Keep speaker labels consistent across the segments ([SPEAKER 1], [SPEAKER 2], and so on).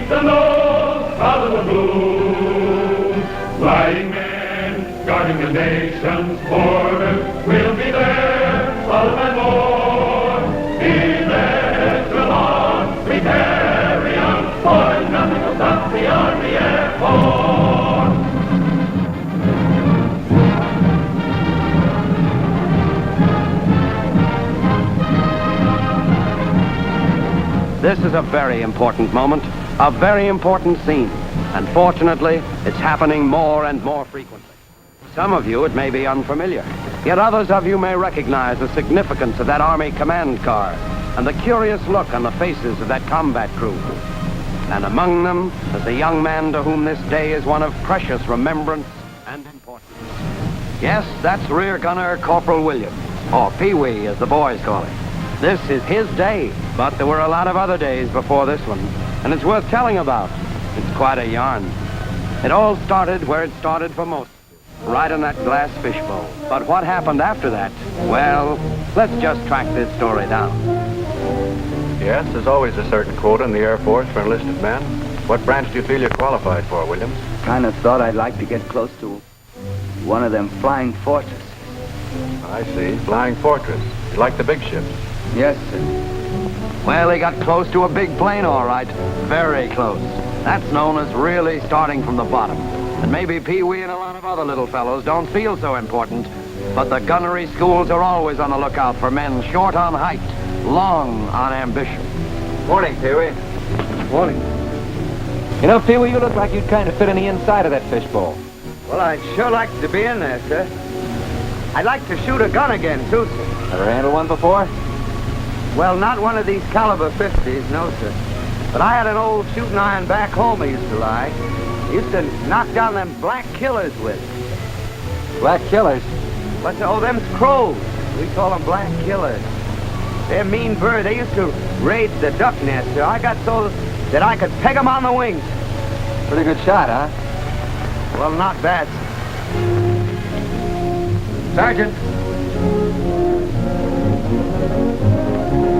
[SPEAKER 1] beneath the nose of the blue. Flying men, guarding the nation's borders, we'll be there, all and more. Even till on, we carry on, for nothing will stop the Army Air Force.
[SPEAKER 2] This is a very important moment, a very important scene, and fortunately, it's happening more and more frequently. Some of you, it may be unfamiliar, yet others of you may recognize the significance of that Army command car and the curious look on the faces of that combat crew. And among them is a young man to whom this day is one of precious remembrance and importance. Yes, that's Rear Gunner Corporal Williams, or Pee-wee as the boys call it. This is his day, but there were a lot of other days before this one, and it's worth telling about. It's quite a yarn. It all started where it started for most, right in that glass fishbowl. But what happened after that? Well, let's just track this story down.
[SPEAKER 3] Yes, there's always a certain quota in the Air Force for enlisted men. What branch do you feel you're qualified for, Williams?
[SPEAKER 4] Kind of thought I'd like to get close to one of them flying fortresses.
[SPEAKER 3] I see. Flying Fortress. You like the big ships?
[SPEAKER 4] Yes, sir.
[SPEAKER 2] Well, he got close to a big plane, all right. Very close. That's known as really starting from the bottom. And maybe Pee-wee and a lot of other little fellows don't feel so important, but the gunnery schools are always on the lookout for men short on height, long on ambition.
[SPEAKER 4] Morning, Pee-wee.
[SPEAKER 5] Morning. You know, Pee-wee, you look like you'd kind of fit in the inside of that fishbowl.
[SPEAKER 4] Well, I'd sure like to be in there, sir. I'd like to shoot a gun again, too, sir.
[SPEAKER 5] Ever handled one before?
[SPEAKER 4] Well, not one of these caliber 50s, no, sir. But I had an old shooting iron back home I used to like. I used to knock down them black killers with.
[SPEAKER 5] Black killers?
[SPEAKER 4] What's, oh, them's crows. We call them black killers. They're mean birds. They used to raid the duck nest, sir. I got so that I could peg them on the wings.
[SPEAKER 5] Pretty good shot, huh?
[SPEAKER 4] Well, not bad, sir.
[SPEAKER 5] Sergeant.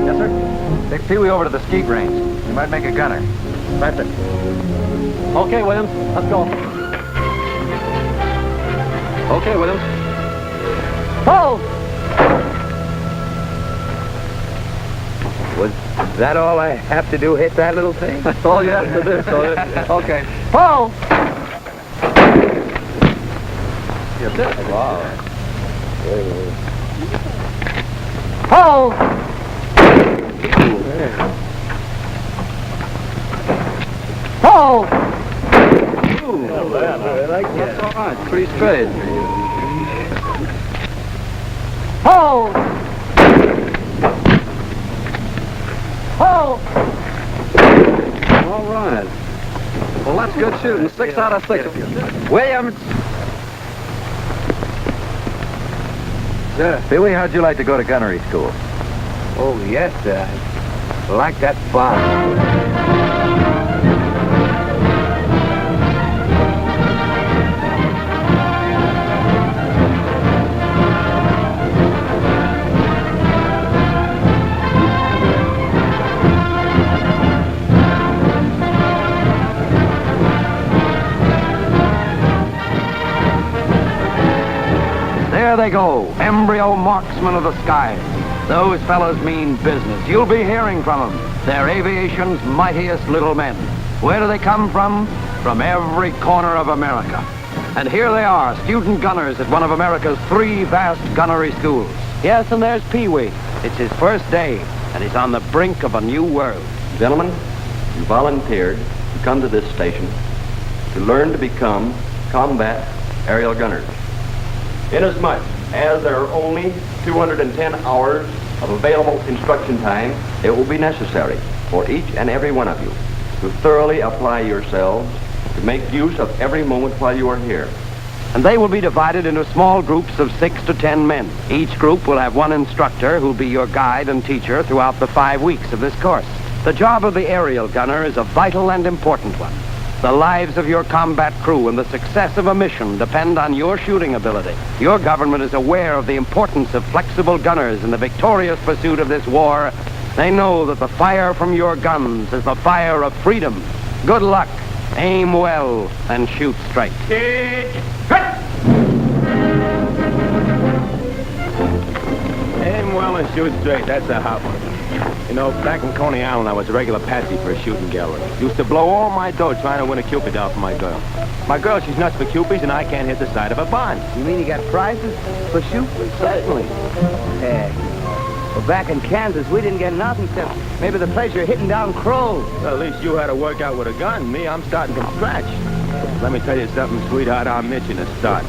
[SPEAKER 5] Yes, sir? Take Pee-wee over to the skeet range. You might make a gunner. Right there. Okay, Williams. Let's go. Okay, Williams.
[SPEAKER 4] Oh! Was that all I have to do, hit that little thing?
[SPEAKER 5] That's all you have to do, soldier. Okay.
[SPEAKER 4] Paul!
[SPEAKER 5] Yes, sir.
[SPEAKER 4] Wow. Paul! Paul!
[SPEAKER 5] I like that. That's all right. Pretty straight.
[SPEAKER 4] Paul! Paul!
[SPEAKER 5] All right. Well, that's good shooting. 6 out of 6.
[SPEAKER 4] Williams!
[SPEAKER 5] Sir. Pee-wee, how'd you like to go to gunnery school?
[SPEAKER 4] Oh, yes, sir. I like that fire.
[SPEAKER 2] There they go, embryo marksmen of the skies. Those fellows mean business. You'll be hearing from them. They're aviation's mightiest little men. Where do they come from? From every corner of America. And here they are, student gunners at one of America's 3 vast gunnery schools. Yes, and there's Pee-wee. It's his first day, and he's on the brink of a new world.
[SPEAKER 6] Gentlemen, you volunteered to come to this station to learn to become combat aerial gunners. Inasmuch as there are only 210 hours of available instruction time, it will be necessary for each and every one of you to thoroughly apply yourselves to make use of every moment while you are here.
[SPEAKER 2] And they will be divided into small groups of 6 to 10 men. Each group will have one instructor who'll be your guide and teacher throughout the 5 weeks of this course. The job of the aerial gunner is a vital and important one. The lives of your combat crew and the success of a mission depend on your shooting ability. Your government is aware of the importance of flexible gunners in the victorious pursuit of this war. They know that the fire from your guns is the fire of freedom, Good luck. Aim well and shoot straight.
[SPEAKER 5] Aim well and shoot straight. That's a hot one. You know, back in Coney Island, I was a regular patsy for a shooting gallery. Used to blow all my dough trying to win a Cupid doll for my girl. My girl, she's nuts for Cupids, and I can't hit the side of a barn.
[SPEAKER 4] You mean you got prizes for shooting?
[SPEAKER 5] Certainly.
[SPEAKER 4] Yeah. Well, back in Kansas, we didn't get nothing except maybe the pleasure of hitting down crows.
[SPEAKER 5] Well, at least you had to work out with a gun. Me, I'm starting from scratch. Let me tell you something, sweetheart. I'm itching to start.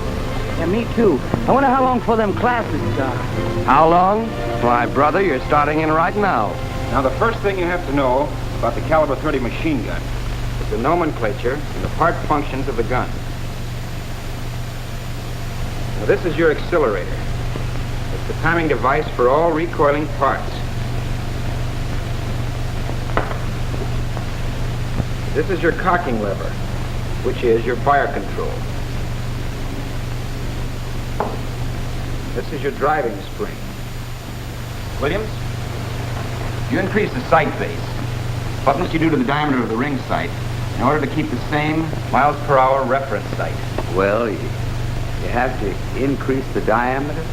[SPEAKER 4] Yeah, me too. I wonder how long before them classes start.
[SPEAKER 2] How long? Why, brother, you're starting in right now.
[SPEAKER 7] Now, the first thing you have to know about the caliber 30 machine gun is the nomenclature and the part functions of the gun. Now, this is your accelerator. It's the timing device for all recoiling parts. This is your cocking lever, which is your fire control. This is your driving spring. Williams, you increase the sight base. What must you do to the diameter of the ring sight in order to keep the same miles per hour reference sight?
[SPEAKER 4] Well, you have to increase the diameter.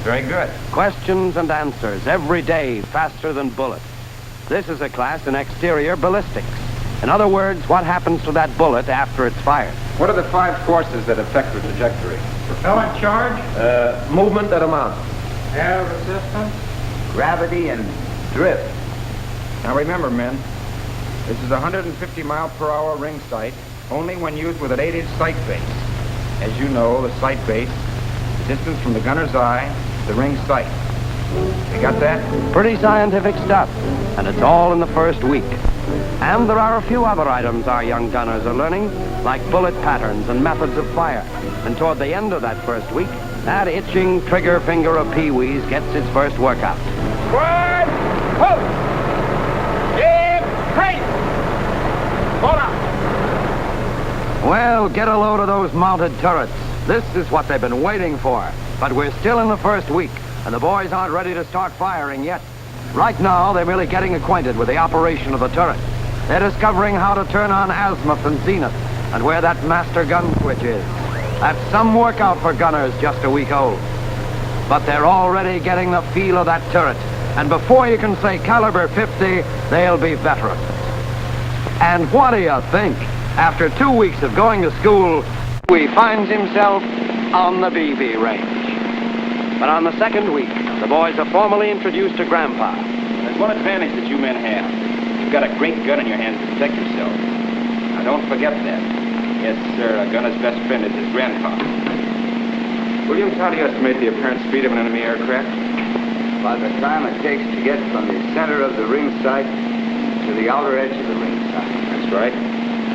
[SPEAKER 7] Very good.
[SPEAKER 2] Questions and answers every day, faster than bullets. This is a class in exterior ballistics. In other words, what happens to that bullet after it's fired?
[SPEAKER 7] What are the 5 forces that affect the trajectory? Propellant charge,
[SPEAKER 5] Movement at a mount.
[SPEAKER 7] air resistance.
[SPEAKER 4] Gravity and drift.
[SPEAKER 7] Now remember, men, this is a 150 mile per hour ring sight only when used with an 8-inch sight base. As you know, the sight base, the distance from the gunner's eye to the ring sight. You got that?
[SPEAKER 2] Pretty scientific stuff, and it's all in the first week. And there are a few other items our young gunners are learning, like bullet patterns and methods of fire. And toward the end of that first week, that itching trigger finger of Pee-wee's gets its first workout.
[SPEAKER 7] One, hold! Give, pace! Hold up!
[SPEAKER 2] Well, get a load of those mounted turrets. This is what they've been waiting for. But we're still in the first week, and the boys aren't ready to start firing yet. Right now, they're merely getting acquainted with the operation of the turret. They're discovering how to turn on azimuth and zenith, and where that master gun switch is. That's some workout for gunners just a week old. But they're already getting the feel of that turret, and before you can say caliber 50, they'll be veterans. And what do you think? After 2 weeks of going to school, he finds himself on the BB range. But on the second week, the boys are formally introduced to Grandpa.
[SPEAKER 7] There's one advantage that you men have. You've got a great gun in your hand to protect yourself. Now, don't forget that. Yes, sir, a gunner's best friend is his grandpa. Williams, how do you estimate the apparent speed of an enemy aircraft?
[SPEAKER 4] By the time it takes to get from the center of the ring sight to the outer edge of the ring sight.
[SPEAKER 7] That's right.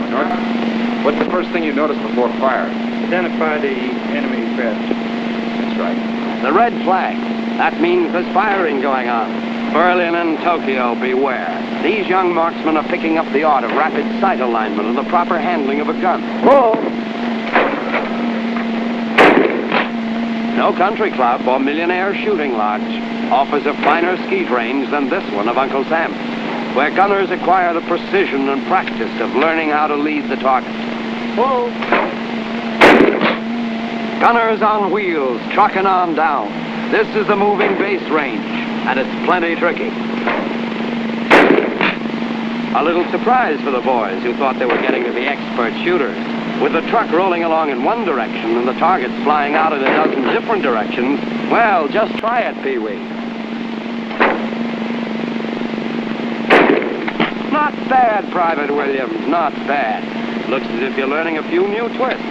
[SPEAKER 7] North, what's the first thing you notice before fire? Identify the enemy craft. That's right.
[SPEAKER 2] The red flag. That means there's firing going on. Berlin and Tokyo, beware. These young marksmen are picking up the art of rapid sight alignment and the proper handling of a gun.
[SPEAKER 4] Whoa!
[SPEAKER 2] No country club or millionaire shooting lodge offers a finer skeet range than this one of Uncle Sam's, where gunners acquire the precision and practice of learning how to lead the target.
[SPEAKER 4] Whoa!
[SPEAKER 2] Gunners on wheels, trucking on down. This is the moving base range, and it's plenty tricky. A little surprise for the boys who thought they were getting to be expert shooters. With the truck rolling along in one direction and the targets flying out in a dozen different directions, well, just try it, Pee-wee. Not bad, Private Williams, not bad. Looks as if you're learning a few new twists,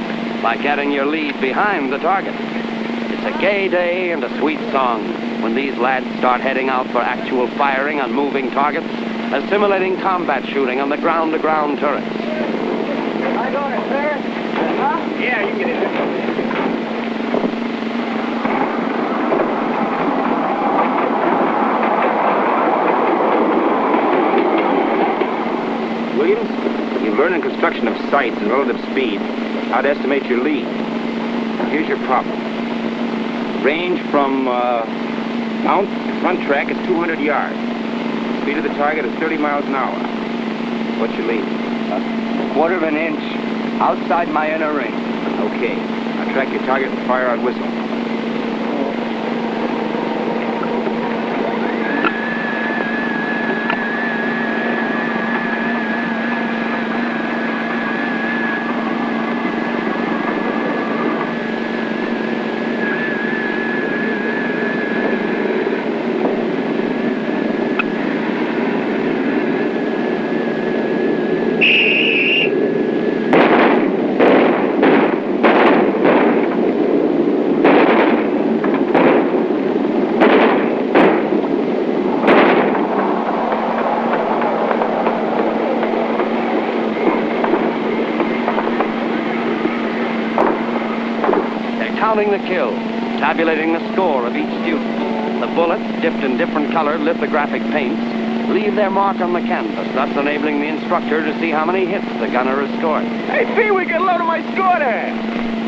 [SPEAKER 2] like getting your lead behind the target. It's a gay day and a sweet song when these lads start heading out for actual firing on moving targets, assimilating combat shooting on the ground-to-ground turrets.
[SPEAKER 4] Am I going to clear? Huh?
[SPEAKER 7] Yeah, you can get in there. Williams, you learn in construction of sights and relative speed how to estimate your lead. Here's your problem. Range from mount to front track is 200 yards. Speed of the target is 30 miles an hour.
[SPEAKER 5] What's your lead?
[SPEAKER 4] A quarter of an inch outside my inner ring.
[SPEAKER 5] Okay. I'll track your target and fire on whistle.
[SPEAKER 2] Counting the kills, tabulating the score of each student. The bullets, dipped in different colored lithographic paints, leave their mark on the canvas, thus enabling the instructor to see how many hits the gunner has scored.
[SPEAKER 5] Hey, Pee, we get a load of my score there.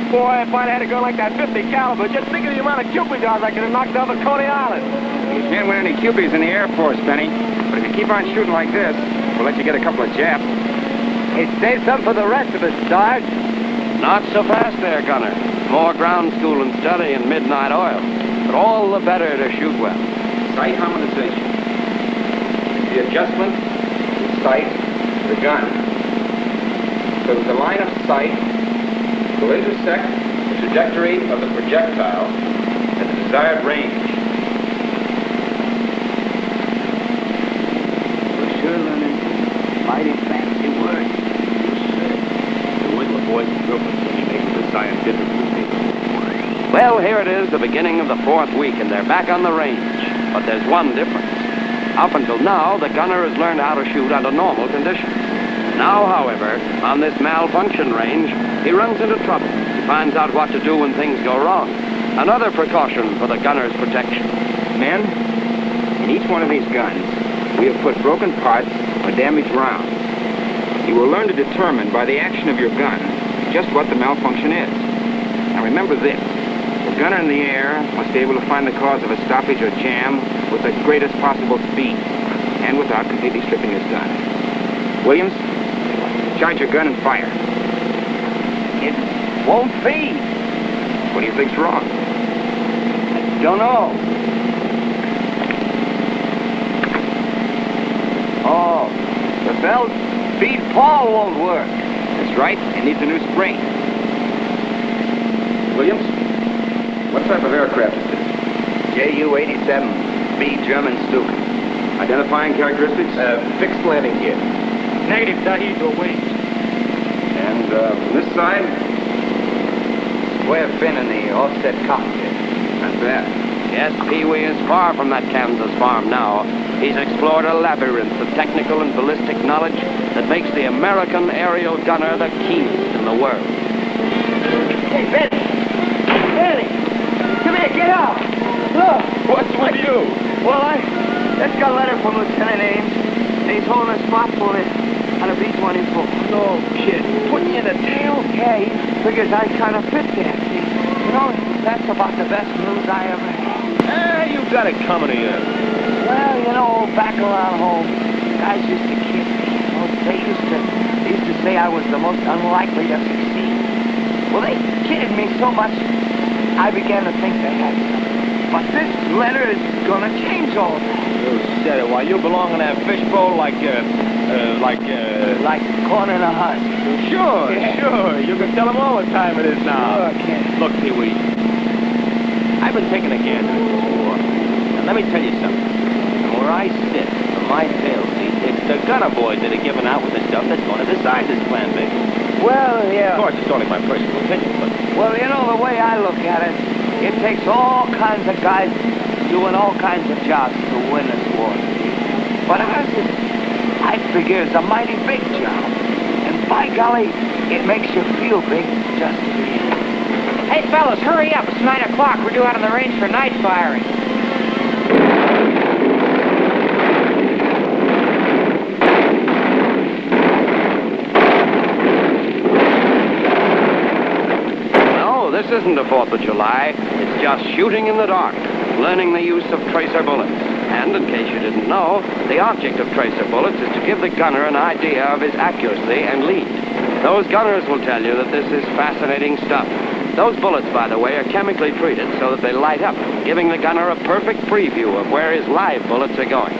[SPEAKER 5] Boy, if I'd had a gun like that 50 caliber, just think of the amount of Cupid guns I could have knocked off at Coney Island.
[SPEAKER 7] You can't win any Cupies in the Air Force, Benny. But if you keep on shooting like this, we'll let you get a couple of Japs.
[SPEAKER 4] Hey, save some for the rest of us, Sarge.
[SPEAKER 2] Not so fast there, gunner. More ground school and study and midnight oil. But all the better to shoot well.
[SPEAKER 7] Sight harmonization. The adjustment, the sight, the gun. So that the line of sight will intersect the trajectory of the projectile at the desired range.
[SPEAKER 4] We're sure learning mighty fancy words.
[SPEAKER 5] The Whistler boys and girls will be making the scientific movie.
[SPEAKER 2] Well, here it is, the beginning of the 4th week, and they're back on the range. But there's one difference. Up until now, the gunner has learned how to shoot under normal conditions. Now, however, on this malfunction range, he runs into trouble. He finds out what to do when things go wrong. Another precaution for the gunner's protection.
[SPEAKER 7] Men, in each one of these guns, we have put broken parts or damaged rounds. You will learn to determine by the action of your gun just what the malfunction is. Now remember this. The gunner in the air must be able to find the cause of a stoppage or jam with the greatest possible speed and without completely stripping his gun. Williams, charge your gun and fire.
[SPEAKER 4] It won't feed.
[SPEAKER 7] What do you think's wrong?
[SPEAKER 4] I don't know. Oh, the belt feed Paul won't work.
[SPEAKER 7] That's right. It needs a new spring. Williams, what type of aircraft is this?
[SPEAKER 4] Ju-87B German Stuka.
[SPEAKER 7] Identifying characteristics?
[SPEAKER 5] Fixed landing gear.
[SPEAKER 7] Negative, Dahito, wait. And from this side?
[SPEAKER 4] Square fin in the offset cockpit.
[SPEAKER 7] Not bad.
[SPEAKER 2] Yes, Pee-wee is far from that Kansas farm now. He's explored a labyrinth of technical and ballistic knowledge that makes the American aerial gunner the keenest in the world.
[SPEAKER 4] Hey, Benny! Benny! Come here, get out! Look!
[SPEAKER 5] What's with you?
[SPEAKER 4] Well, I just got a letter from Lieutenant Ames. He's holding a spot for me on a B-24.
[SPEAKER 5] No, kid. Putting you in the tail?
[SPEAKER 4] Yeah, he figures I kind of fit there. See? You know, that's about the best news I ever had.
[SPEAKER 5] You got it coming to you.
[SPEAKER 4] Well, you know, back around home, guys used to kid me. You know, they used to say I was the most unlikely to succeed. Well, they kidded me so much, I began to think they had something. But this letter is gonna change all that.
[SPEAKER 5] You said it. While you belong in that fishbowl like
[SPEAKER 4] Like corn in a husk.
[SPEAKER 5] Sure,
[SPEAKER 4] Yeah.
[SPEAKER 5] sure. You can tell them all what time it is now.
[SPEAKER 4] Sure, kid.
[SPEAKER 5] Look, Pee-wee, I've been taking a gander at this war. And let me tell you something. From where I sit, from my tail seat, it's the gunner boys that are giving out with the stuff that's going to decide this plan, Vic.
[SPEAKER 4] Well, yeah.
[SPEAKER 5] Of course, it's only my personal opinion, but...
[SPEAKER 4] Well, you know, the way I look at it, it takes all kinds of guys doing all kinds of jobs to win this war. But ours is, I figure, is a mighty big job. And by golly, it makes you feel big just to be in it.
[SPEAKER 8] Hey, fellas, hurry up. It's 9 o'clock. We're due out on the range for night firing.
[SPEAKER 2] No, this isn't a 4th of July. It's just shooting in the dark, learning the use of tracer bullets. And in case you didn't know, the object of tracer bullets is to give the gunner an idea of his accuracy and lead. Those gunners will tell you that this is fascinating stuff. Those bullets, by the way, are chemically treated so that they light up, giving the gunner a perfect preview of where his live bullets are going.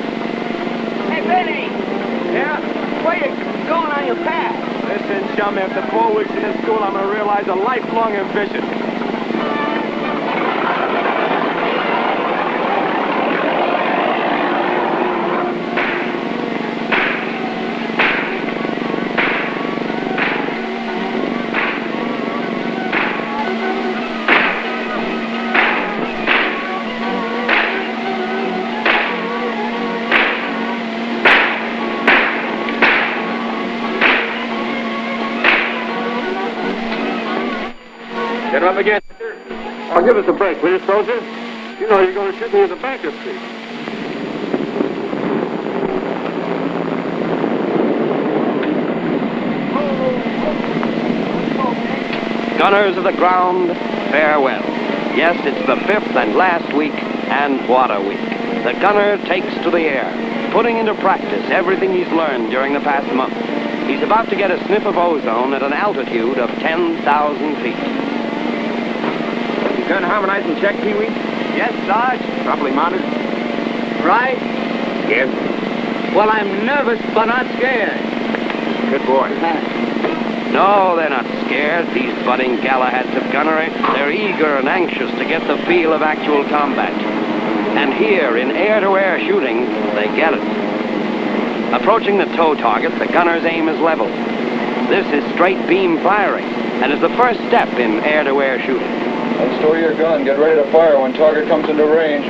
[SPEAKER 4] Hey, Benny!
[SPEAKER 5] Yeah?
[SPEAKER 4] Where you going on your path?
[SPEAKER 5] Listen, chum, after 4 weeks in this school, I'm going to realize a lifelong ambition.
[SPEAKER 2] Get up again.
[SPEAKER 9] Oh, give us a break, will you, soldier? You know you're going to shoot me in the Banker Street.
[SPEAKER 2] Gunners of the ground, farewell. Yes, it's the 5th and last week, and what a week. The gunner takes to the air, putting into practice everything he's learned during the past month. He's about to get a sniff of ozone at an altitude of 10,000 feet.
[SPEAKER 5] Gun harmonized and check, Pee-wee?
[SPEAKER 2] Yes, Sarge?
[SPEAKER 5] Properly mounted?
[SPEAKER 4] Right?
[SPEAKER 5] Yes.
[SPEAKER 4] Well, I'm nervous, but not scared.
[SPEAKER 5] Good boy.
[SPEAKER 2] No, they're not scared, these budding Galahads of gunnery. They're eager and anxious to get the feel of actual combat. And here, in air-to-air shooting, they get it. Approaching the tow target, the gunner's aim is leveled. This is straight beam firing, and is the first step in air-to-air shooting.
[SPEAKER 3] Unstow your gun. Get ready to fire when target comes into range.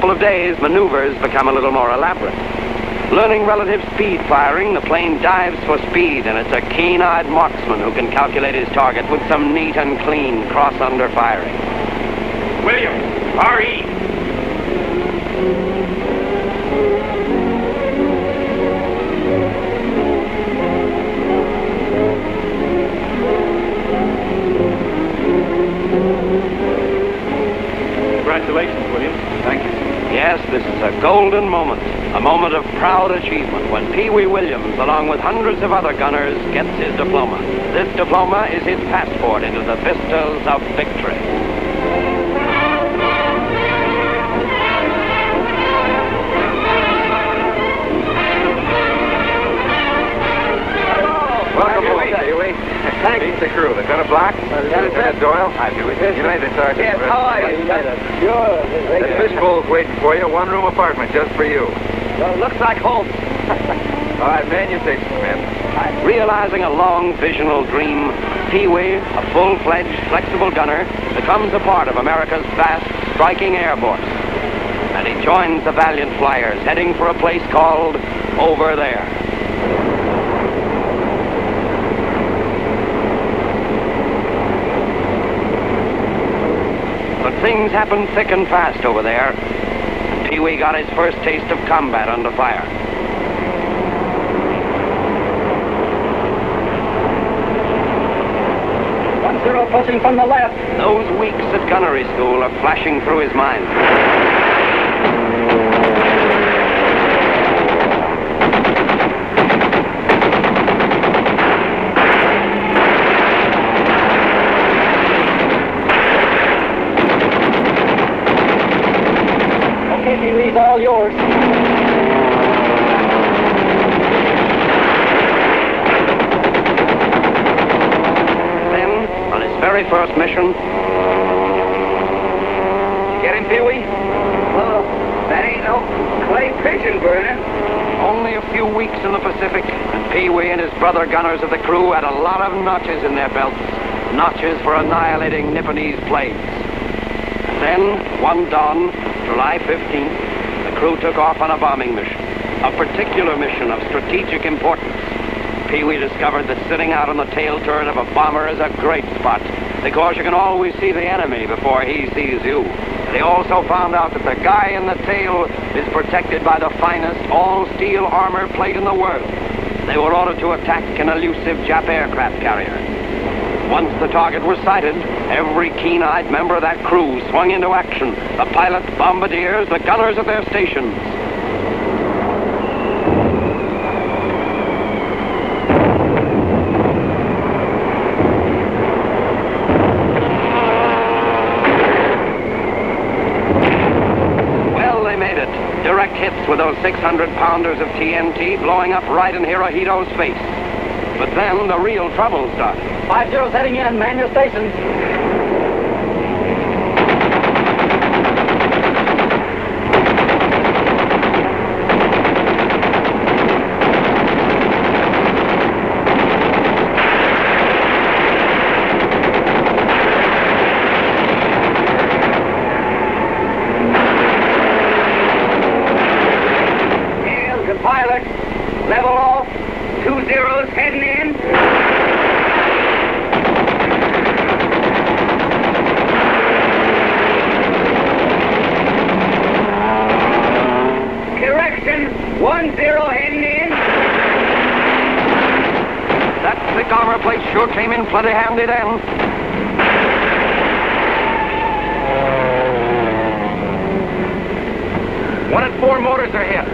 [SPEAKER 2] Of days, maneuvers become a little more elaborate. Learning relative speed firing, the plane dives for speed, and it's a keen-eyed marksman who can calculate his target with some neat and clean cross-under firing.
[SPEAKER 5] William, R.E. Congratulations, William. Thank you.
[SPEAKER 2] Yes, this is a golden moment, a moment of proud achievement when Pee-wee Williams, along with hundreds of other gunners, gets his diploma. This diploma is his passport into the vistas of victory.
[SPEAKER 5] Welcome home, Pee-wee.
[SPEAKER 4] Thank you.
[SPEAKER 5] Meet the crew. Lieutenant Black. Lieutenant Doyle. Hi, Pee-wee. You made the sergeant.
[SPEAKER 4] Yes, how are you? Sure.
[SPEAKER 5] The fishbowl's waiting for you. One-room apartment just for you.
[SPEAKER 4] Well, looks like home.
[SPEAKER 5] All right, man, you take command.
[SPEAKER 2] Realizing a long visional dream, Pee-wee, a full-fledged, flexible gunner, becomes a part of America's vast, striking air force. And he joins the valiant flyers heading for a place called Over There. But things happen thick and fast over there. Pee-wee got his first taste of combat under fire.
[SPEAKER 4] 1-0 approaching from the left.
[SPEAKER 2] Those weeks at gunnery school are flashing through his mind.
[SPEAKER 4] Okay, Pee-wee's all yours.
[SPEAKER 2] Very first mission.
[SPEAKER 4] You get him, Pee-wee? Well, that ain't no clay pigeon burner.
[SPEAKER 2] Only a few weeks in the Pacific, and Pee-wee and his brother gunners of the crew had a lot of notches in their belts. Notches for annihilating Nipponese planes. And then, one dawn, July 15th, the crew took off on a bombing mission. A particular mission of strategic importance. Pee Wee discovered that sitting out on the tail turret of a bomber is a great spot because you can always see the enemy before he sees you. And he also found out that the guy in the tail is protected by the finest all-steel armor plate in the world. They were ordered to attack an elusive Jap aircraft carrier. Once the target was sighted, every keen-eyed member of that crew swung into action. The pilots, bombardiers, the gunners at their stations. Well, they made it. Direct hits with those 600-pounders of TNT blowing up right in Hirohito's face. But then the real trouble started.
[SPEAKER 10] 5-0's heading in. Man your stations.
[SPEAKER 4] Hail to pilot. Level off. 2-0's heading in. Correction, 1-0 heading in.
[SPEAKER 2] That thick armor plate sure came in plenty handy then.
[SPEAKER 7] One and 4 motors are hit.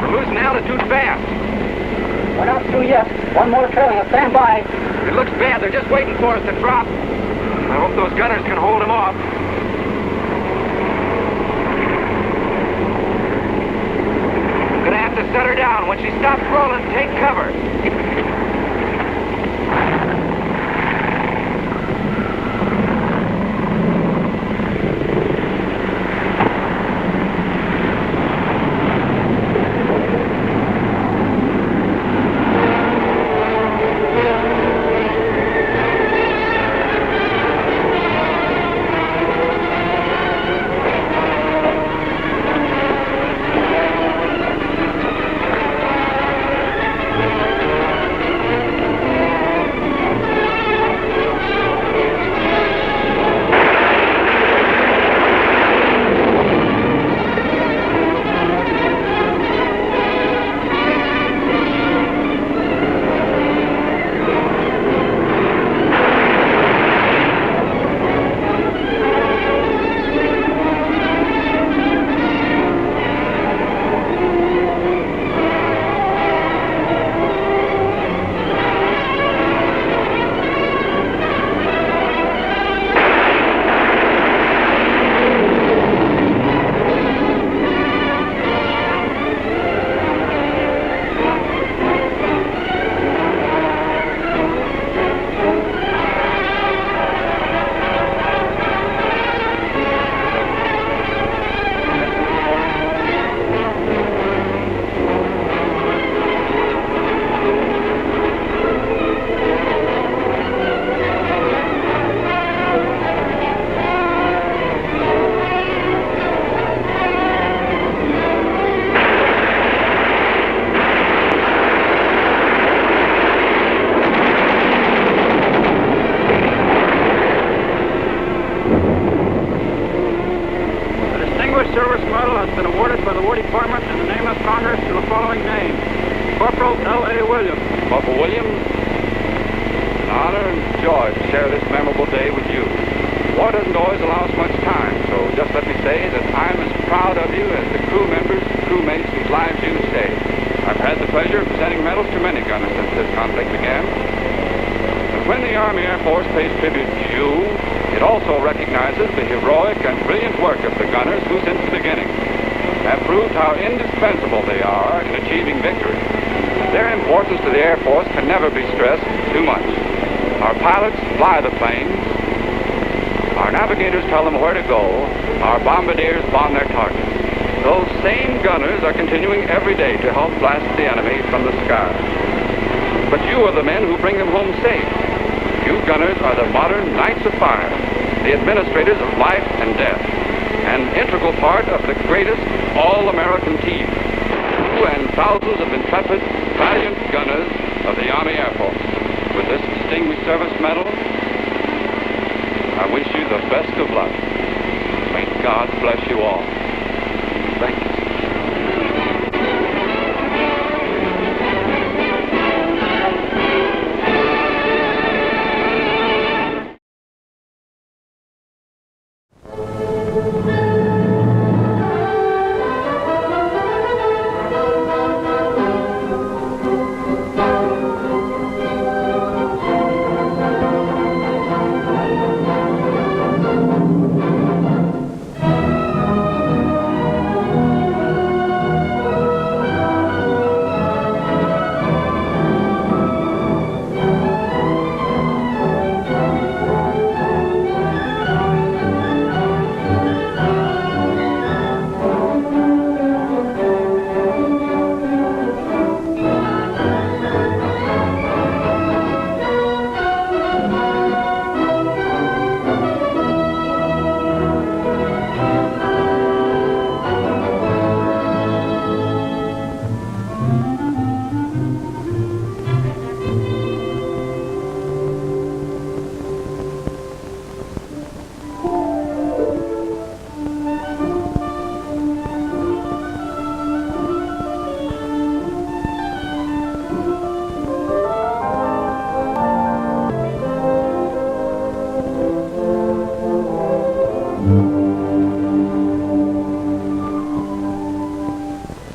[SPEAKER 7] We're losing altitude fast.
[SPEAKER 10] We're not through yet. One more trailing us. Stand by.
[SPEAKER 7] It looks bad. They're just waiting for us to drop. I hope those gunners can hold them off. Gonna have to set her down. When she stops rolling, take cover.
[SPEAKER 3] Service Medal has been awarded by the War Department in the name of Congress to the following names. Corporal L.A. Williams.
[SPEAKER 6] Corporal Williams, an honor and joy to share this memorable day with you. War doesn't always allow us much time, so just let me say that I'm as proud of you as the crew members and crewmates whose lives you saved. I've had the pleasure of presenting medals to many gunners since this conflict began. But when the Army Air Force pays tribute to you, it also recognizes the heroic and brilliant work of the gunners who, since the beginning, have proved how indispensable they are in achieving victory. Their importance to the Air Force can never be stressed too much. Our pilots fly the planes. Our navigators tell them where to go. Our bombardiers bomb their targets. Those same gunners are continuing every day to help blast the enemy from the sky. But you are the men who bring them home safe. You gunners are the modern knights of fire, the administrators of life and death, an integral part of the greatest all-American team. You and thousands of intrepid, valiant gunners
[SPEAKER 11] of the Army Air Force. With this Distinguished Service Medal, I wish you the best of luck. May God bless you all. Thank you.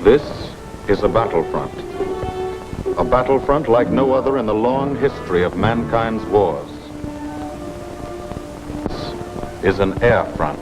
[SPEAKER 12] This is a battlefront. A battlefront like no other in the long history of mankind's wars. This is an air front.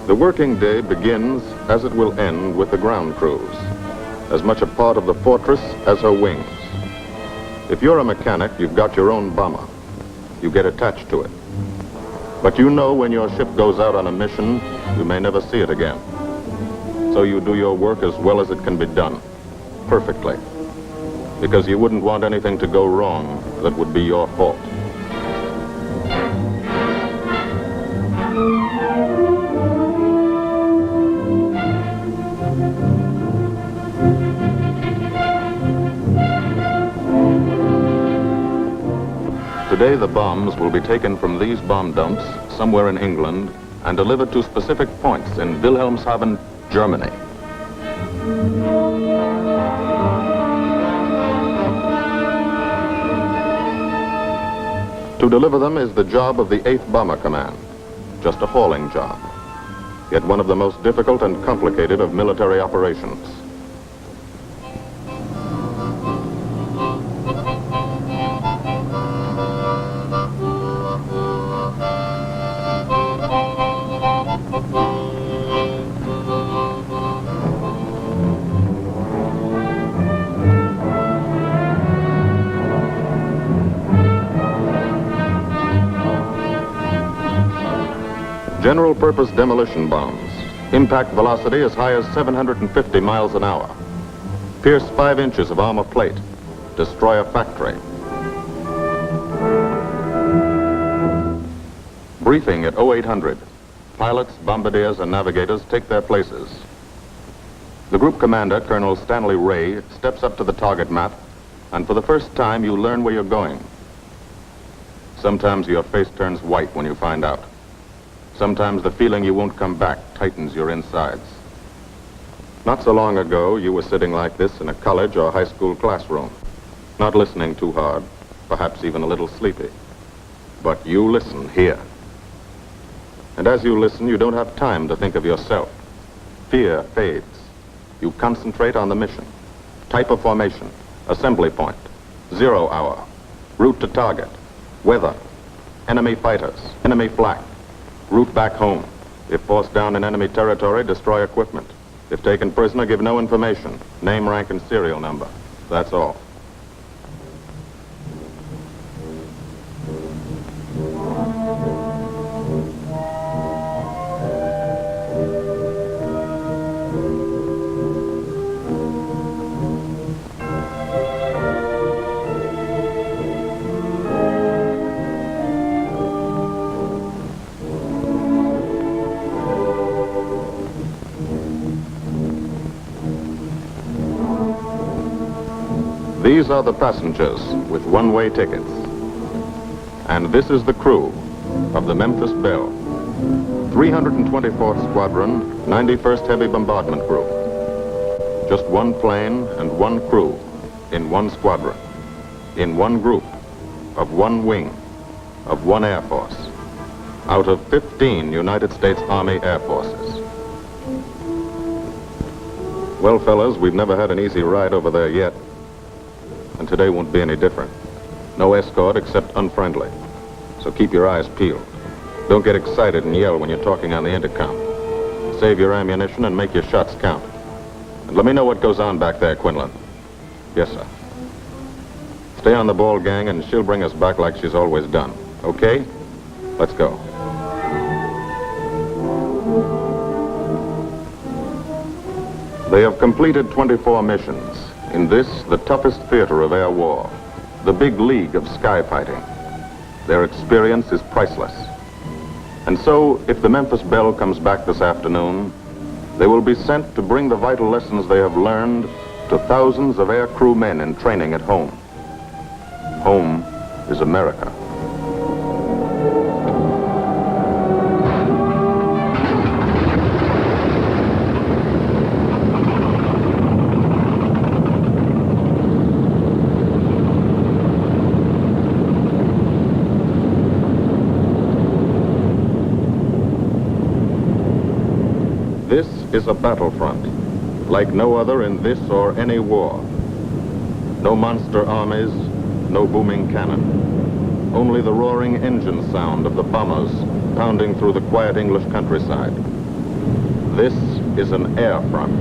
[SPEAKER 12] The working day begins, as it will end, with the ground crews, as much a part of the fortress as her wings. If you're a mechanic, you've got your own bomber. You get attached to it. But you know when your ship goes out on a mission, you may never see it again. So you do your work as well as it can be done, perfectly, because you wouldn't want anything to go wrong that would be your fault. Today, the bombs will be taken from these bomb dumps somewhere in England and delivered to specific points in Wilhelmshaven, Germany. To deliver them is the job of the 8th Bomber Command, just a hauling job, yet one of the most difficult and complicated of military operations. General purpose demolition bombs, impact velocity as high as 750 miles an hour. Pierce 5 inches of armor plate, destroy a factory. Briefing at 0800. Pilots, bombardiers, and navigators take their places. The group commander, Colonel Stanley Ray, steps up to the target map, and for the first time you learn where you're going. Sometimes your face turns white when you find out. Sometimes the feeling you won't come back tightens your insides. Not so long ago, you were sitting like this in a college or high school classroom, not listening too hard, perhaps even a little sleepy. But you listen here. And as you listen, you don't have time to think of yourself. Fear fades. You concentrate on the mission. Type of formation, assembly point, 0 hour, route to target, weather, enemy fighters, enemy flak. Route back home. If forced down in enemy territory, destroy equipment. If taken prisoner, give no information. Name, rank, and serial number. That's all. These are the passengers with one-way tickets. And this is the crew of the Memphis Belle, 324th Squadron, 91st Heavy Bombardment Group. Just one plane and one crew in one squadron, in one group, of one wing, of one Air Force, out of 15 United States Army Air Forces. Well, fellas, we've never had an easy ride over there yet. And today won't be any different. No escort except unfriendly. So keep your eyes peeled. Don't get excited and yell when you're talking on the intercom. Save your ammunition and make your shots count. And let me know what goes on back there, Quinlan. Yes, sir. Stay on the ball, gang, and she'll bring us back like she's always done. Okay? Let's go. They have completed 24 missions. In this, the toughest theater of air war, the big league of sky fighting. Their experience is priceless. And so, if the Memphis Belle comes back this afternoon, they will be sent to bring the vital lessons they have learned to thousands of air crew men in training at home. Home is America. This is a battlefront, like no other in this or any war. No monster armies, no booming cannon. Only the roaring engine sound of the bombers pounding through the quiet English countryside. This is an air front.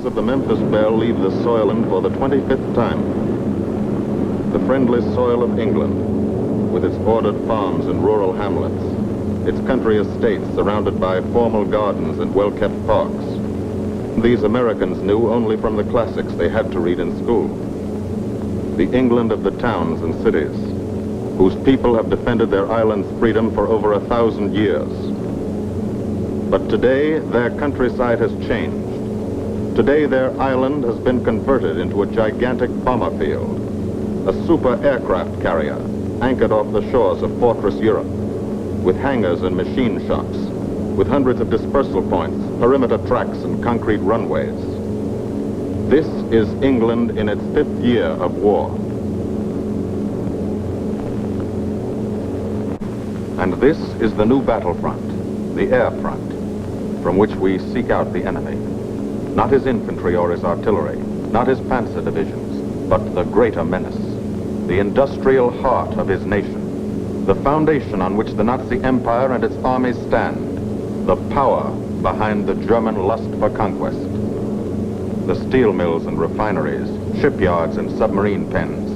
[SPEAKER 12] Of the Memphis Belle leave the soil for the 25th time. The friendly soil of England, with its ordered farms and rural hamlets, its country estates surrounded by formal gardens and well-kept parks, These Americans knew only from the classics they had to read in school. The England of the towns and cities, whose people have defended their island's freedom for over 1,000 years. But today, their countryside has changed. Today, their island has been converted into a gigantic bomber field, a super aircraft carrier anchored off the shores of Fortress Europe, with hangars and machine shops, with hundreds of dispersal points, perimeter tracks, and concrete runways. This is England in its 5th year of war. And this is the new battlefront, the air front, from which we seek out the enemy. Not his infantry or his artillery, not his panzer divisions, but the greater menace, the industrial heart of his nation, the foundation on which the Nazi Empire and its armies stand, the power behind the German lust for conquest. The steel mills and refineries, shipyards and submarine pens,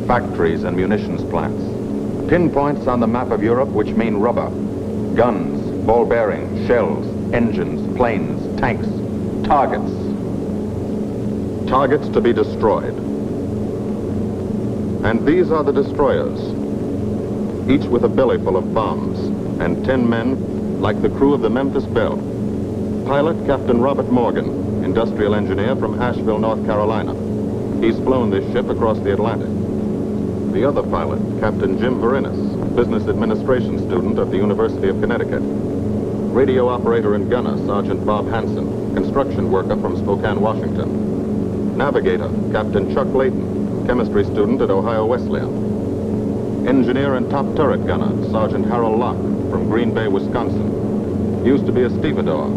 [SPEAKER 12] factories and munitions plants, pinpoints on the map of Europe which mean rubber, guns, ball bearings, shells, engines, planes, tanks, targets. Targets to be destroyed. And these are the destroyers, each with a belly full of bombs, and 10 men like the crew of the Memphis Belle. Pilot Captain Robert Morgan, industrial engineer from Asheville, North Carolina. He's flown this ship across the Atlantic. The other pilot, Captain Jim Verinis, business administration student at the University of Connecticut. Radio operator and gunner, Sergeant Bob Hansen, construction worker from Spokane, Washington. Navigator, Captain Chuck Layton, chemistry student at Ohio Wesleyan. Engineer and top turret gunner, Sergeant Harold Locke, from Green Bay, Wisconsin. Used to be a stevedore.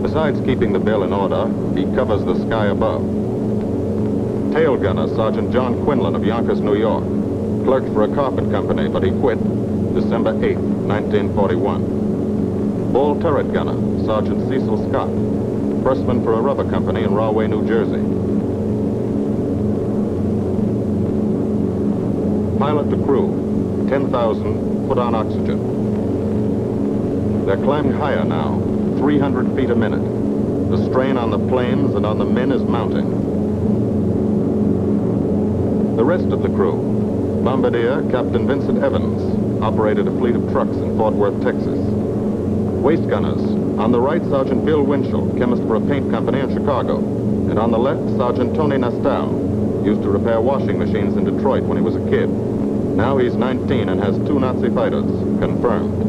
[SPEAKER 12] Besides keeping the Belle in order, he covers the sky above. Tail gunner, Sergeant John Quinlan of Yonkers, New York. Clerked for a carpet company, but he quit December 8, 1941. Ball turret gunner, Sergeant Cecil Scott. Firstman for a rubber company in Rahway, New Jersey. Pilot to crew, 10,000, put on oxygen. They're climbing higher now, 300 feet a minute. The strain on the planes and on the men is mounting. The rest of the crew, Bombardier Captain Vincent Evans, operated a fleet of trucks in Fort Worth, Texas. Waist gunners, on the right, Sergeant Bill Winchell, chemist for a paint company in Chicago. And on the left, Sergeant Tony Nastal, used to repair washing machines in Detroit when he was a kid. Now he's 19 and has 2 Nazi fighters, confirmed.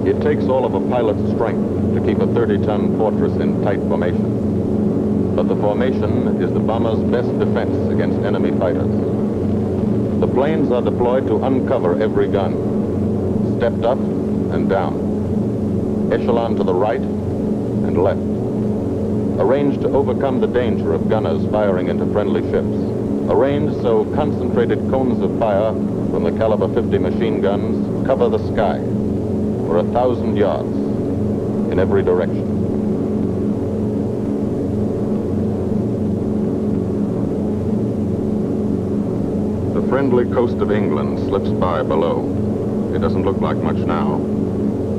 [SPEAKER 12] It takes all of a pilot's strength to keep a 30-ton fortress in tight formation. But the formation is the bomber's best defense against enemy fighters. The planes are deployed to uncover every gun, stepped up and down, echelon to the right and left, arranged to overcome the danger of gunners firing into friendly ships, arranged so concentrated cones of fire from the caliber 50 machine guns cover the sky for 1,000 yards in every direction. The friendly coast of England slips by below. It doesn't look like much now,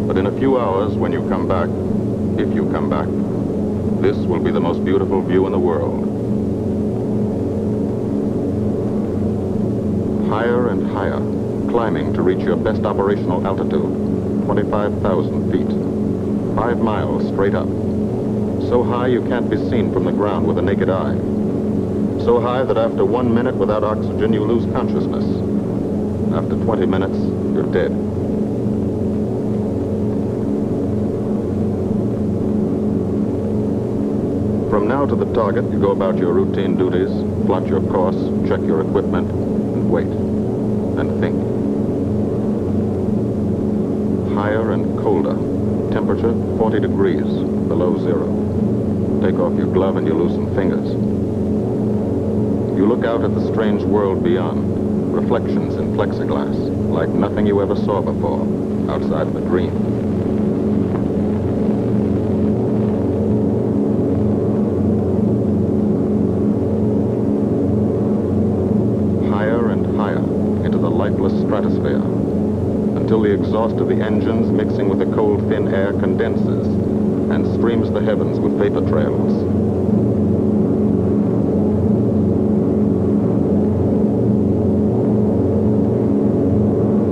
[SPEAKER 12] but in a few hours when you come back, if you come back, this will be the most beautiful view in the world. Higher and higher, climbing to reach your best operational altitude, 25,000 feet, 5 miles straight up. So high you can't be seen from the ground with the naked eye. So high that after 1 minute without oxygen, you lose consciousness. After 20 minutes, you're dead. From now to the target, you go about your routine duties, plot your course, check your equipment, and wait, and think. Higher and colder. Temperature 40 degrees, below zero. Take off your glove and you lose some fingers. You look out at the strange world beyond, reflections in plexiglass, like nothing you ever saw before, outside of a dream. Higher and higher into the lifeless stratosphere, until the exhaust of the engines mixing with the cold, thin air condenses and streams the heavens with vapor trails.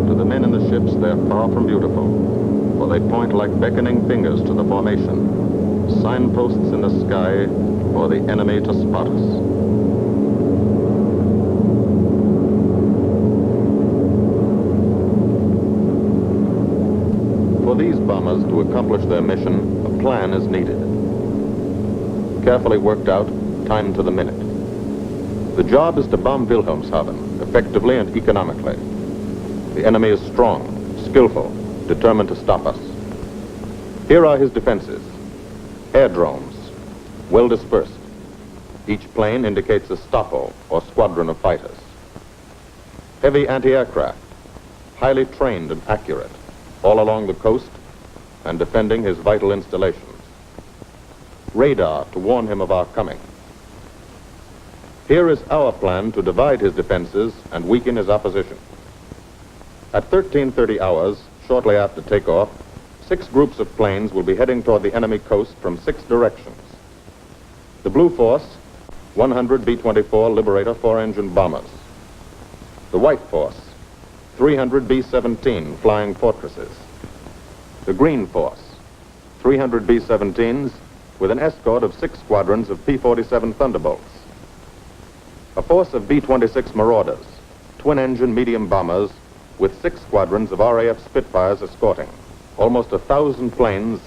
[SPEAKER 12] To the men in the ships, they're far from beautiful, for they point like beckoning fingers to the formation, signposts in the sky for the enemy to spot us. For these bombers to accomplish their mission, a plan is needed. Carefully worked out, timed to the minute. The job is to bomb Wilhelmshaven effectively and economically. The enemy is strong, skillful, determined to stop us. Here are his defenses. Airdromes, well dispersed. Each plane indicates a stopo, or squadron of fighters. Heavy anti-aircraft, highly trained and accurate, all along the coast and defending his vital installations. Radar to warn him of our coming. Here is our plan to divide his defenses and weaken his opposition. At 13:30 hours, shortly after takeoff, 6 groups of planes will be heading toward the enemy coast from 6 directions. The Blue Force, 100 B-24 Liberator 4-engine bombers. The White Force, 300 B-17 Flying Fortresses. The Green Force, 300 B-17s with an escort of 6 squadrons of P-47 Thunderbolts. A force of B-26 Marauders, twin-engine medium bombers with 6 squadrons of RAF Spitfires escorting. Almost 1,000 planes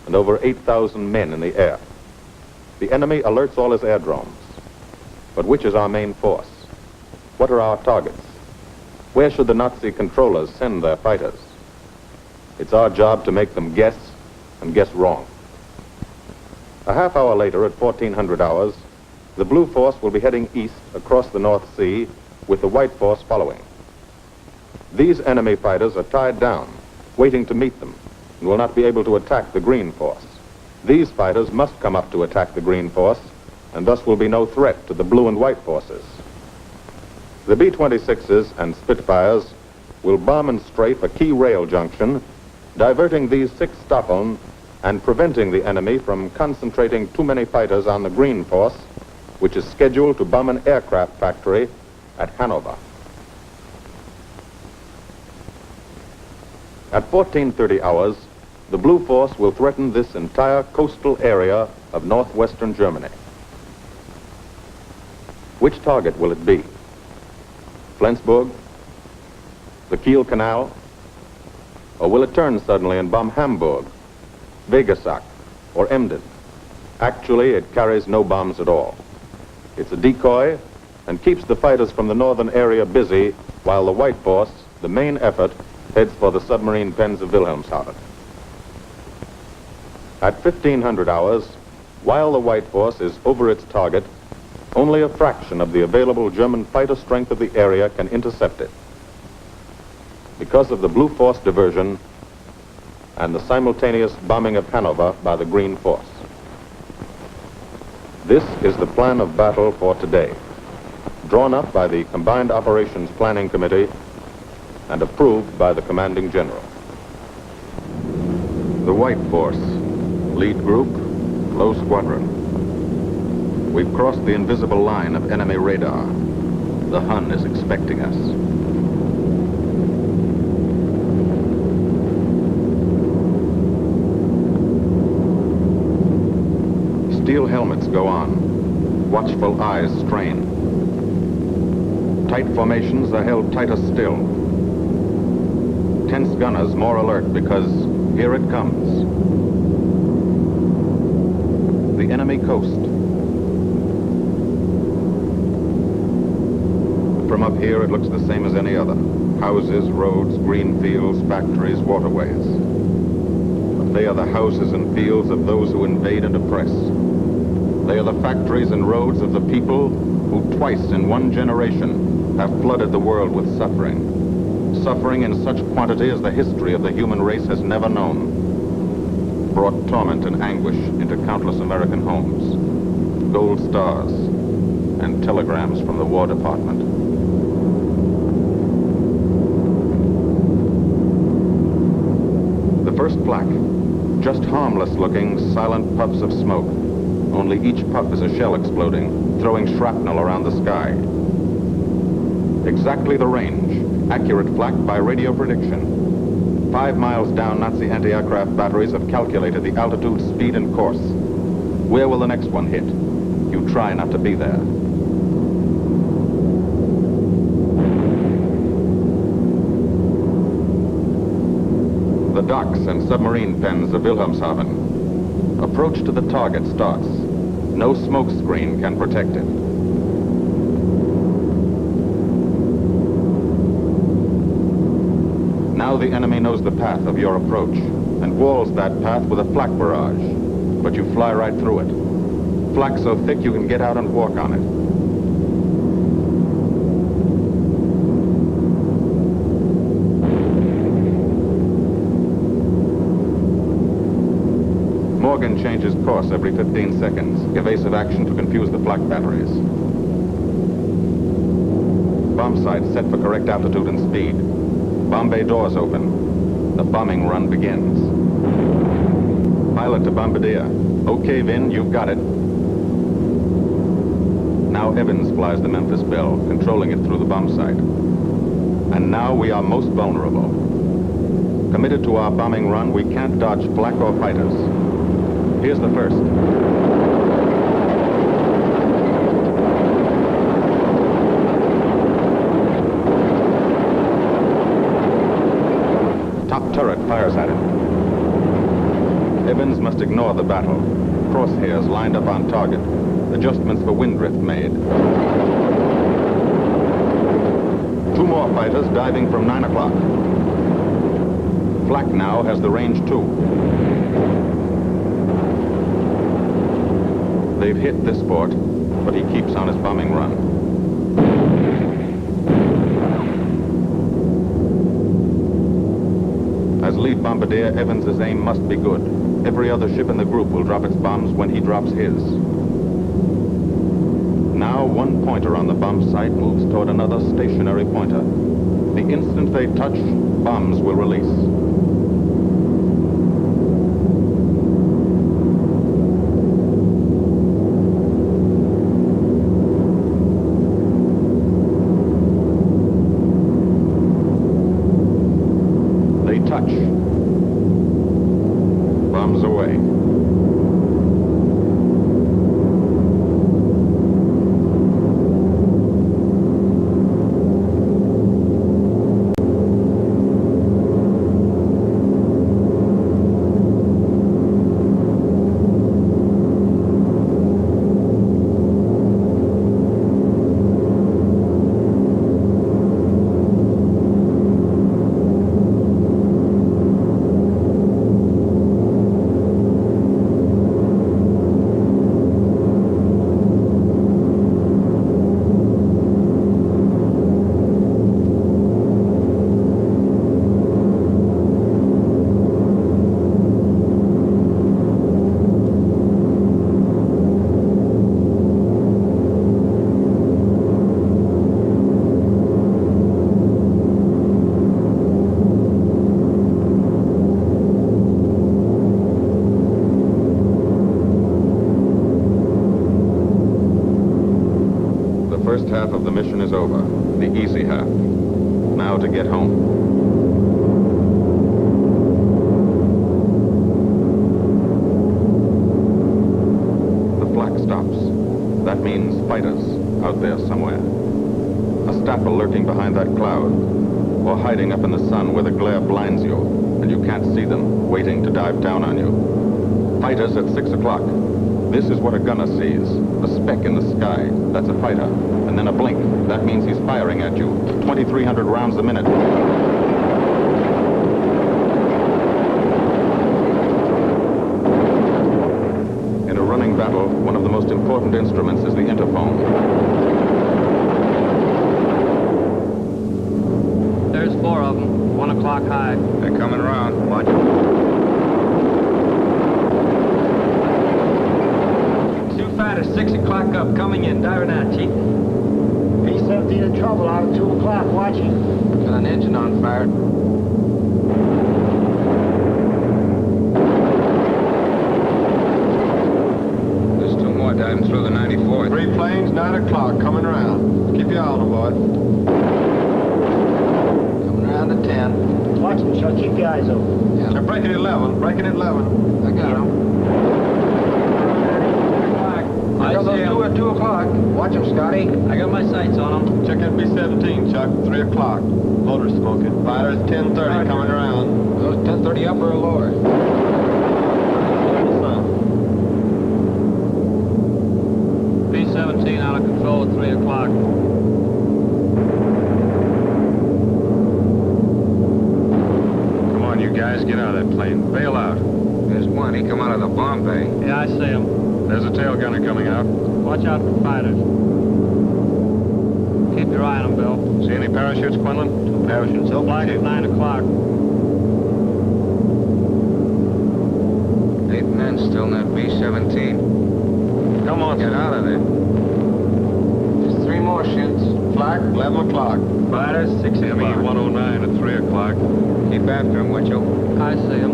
[SPEAKER 12] and over 8,000 men in the air. The enemy alerts all his airdromes. But which is our main force? What are our targets? Where should the Nazi controllers send their fighters? It's our job to make them guess, and guess wrong. A half hour later, at 1400 hours, the Blue Force will be heading east across the North Sea, with the White Force following. These enemy fighters are tied down, waiting to meet them, and will not be able to attack the Green Force. These fighters must come up to attack the Green Force, and thus will be no threat to the Blue and White Forces. The B-26s and Spitfires will bomb and strafe a key rail junction, diverting these 6 Stockholm and preventing the enemy from concentrating too many fighters on the Green Force, which is scheduled to bomb an aircraft factory at Hanover. At 14:30 hours, the Blue Force will threaten this entire coastal area of northwestern Germany. Which target will it be? Flensburg? The Kiel Canal? Or will it turn suddenly and bomb Hamburg, Wegesack, or Emden? Actually, it carries no bombs at all. It's a decoy and keeps the fighters from the northern area busy while the White Force, the main effort, heads for the submarine pens of Wilhelmshaven. At 1500 hours, while the White Force is over its target, only a fraction of the available German fighter strength of the area can intercept it. Because of the Blue Force diversion and the simultaneous bombing of Hanover by the Green Force. This is the plan of battle for today, drawn up by the Combined Operations Planning Committee and approved by the Commanding General. The White Force, lead group, low squadron. We've crossed the invisible line of enemy radar. The Hun is expecting us. Steel helmets go on. Watchful eyes strain. Tight formations are held tighter still. Tense gunners more alert because here it comes. The enemy coast. From up here, it looks the same as any other. Houses, roads, green fields, factories, waterways. But they are the houses and fields of those who invade and oppress. They are the factories and roads of the people who twice in one generation have flooded the world with suffering. Suffering in such quantity as the history of the human race has never known. Brought torment and anguish into countless American homes. Gold stars and telegrams from the War Department. first flak. Just harmless-looking, silent puffs of smoke. Only each puff is a shell exploding, throwing shrapnel around the sky. Exactly the range. Accurate flak by radio prediction. 5 miles down, Nazi anti-aircraft batteries have calculated the altitude, speed, and course. Where will the next one hit? You try not to be there. The docks and submarine pens of Wilhelmshaven. Approach to the target starts. No smoke screen can protect it. Now the enemy knows the path of your approach and walls that path with a flak barrage. But you fly right through it. Flak so thick you can get out and walk on it. Morgan changes course every 15 seconds. Evasive action to confuse the flak batteries. Bomb sight set for correct altitude and speed. Bomb bay doors open. The bombing run begins. Pilot to Bombardier. Okay, Vin, you've got it. Now Evans flies the Memphis Belle, controlling it through the bomb sight. And now we are most vulnerable. Committed to our bombing run, we can't dodge flak or fighters. Here's the first. Top turret fires at him. Evans must ignore the battle. Crosshairs lined up on target. Adjustments for wind drift made. 2 more fighters diving from 9 o'clock. Flak now has the range too. They've hit this fort, but he keeps on his bombing run. As lead bombardier, Evans's aim must be good. Every other ship in the group will drop its bombs when he drops his. Now one pointer on the bomb site moves toward another stationary pointer. The instant they touch, bombs will release. Bombs away. First half of the mission is over, the easy half. Now to get home. The flak stops. That means fighters out there somewhere. A staffel lurking behind that cloud, or hiding up in the sun where the glare blinds you, and you can't see them, waiting to dive down on you. Fighters at 6 o'clock. This is what a gunner sees. A speck in the sky, that's a fighter. And then a blink, that means he's firing at you. 2,300 rounds a minute. In a running battle, one of the most important instruments is the interphone.
[SPEAKER 13] There's 4 of them, 1 o'clock high.
[SPEAKER 7] They're coming around. Watch.
[SPEAKER 13] Fighters, 6 o'clock up, coming in, diving out, Chief.
[SPEAKER 10] P-17 in trouble out at 2 o'clock, watching.
[SPEAKER 13] Got an engine on fire. war diving through the 94th.
[SPEAKER 3] 3 planes, 9 o'clock, coming around. Keep your eye on them, boy. Coming around to 10.
[SPEAKER 10] Watch them, Chuck. Keep your eyes open.
[SPEAKER 3] Yeah. They're breaking at 11. Breaking at 11. I got them. I got those two at 2 o'clock. Watch them, Scotty.
[SPEAKER 13] I got my sights on them.
[SPEAKER 3] Check that B-17, Chuck. 3 o'clock. Motor smoking. Fighters 10:30 coming around. Those 10:30 upper or lower?
[SPEAKER 13] B-17 out of control at 3 o'clock.
[SPEAKER 11] Come on, you guys, get out of that plane. Bail out.
[SPEAKER 13] There's one. He come out of the bomb bay.
[SPEAKER 8] Yeah, I see him.
[SPEAKER 11] There's a tail gunner coming out.
[SPEAKER 8] Watch out for fighters. Keep your eye on them, Bill.
[SPEAKER 11] See any parachutes, Quinlan?
[SPEAKER 8] 2 parachutes. Flag at 9 o'clock.
[SPEAKER 13] 8 men still in that B-17.
[SPEAKER 11] Come on.
[SPEAKER 13] Get out of there.
[SPEAKER 3] There's 3 more chutes. Flak, 11 o'clock.
[SPEAKER 13] Fighters, 6 o'clock.
[SPEAKER 11] ME-109 at 3 o'clock.
[SPEAKER 13] Keep after him, would you?
[SPEAKER 8] I see him.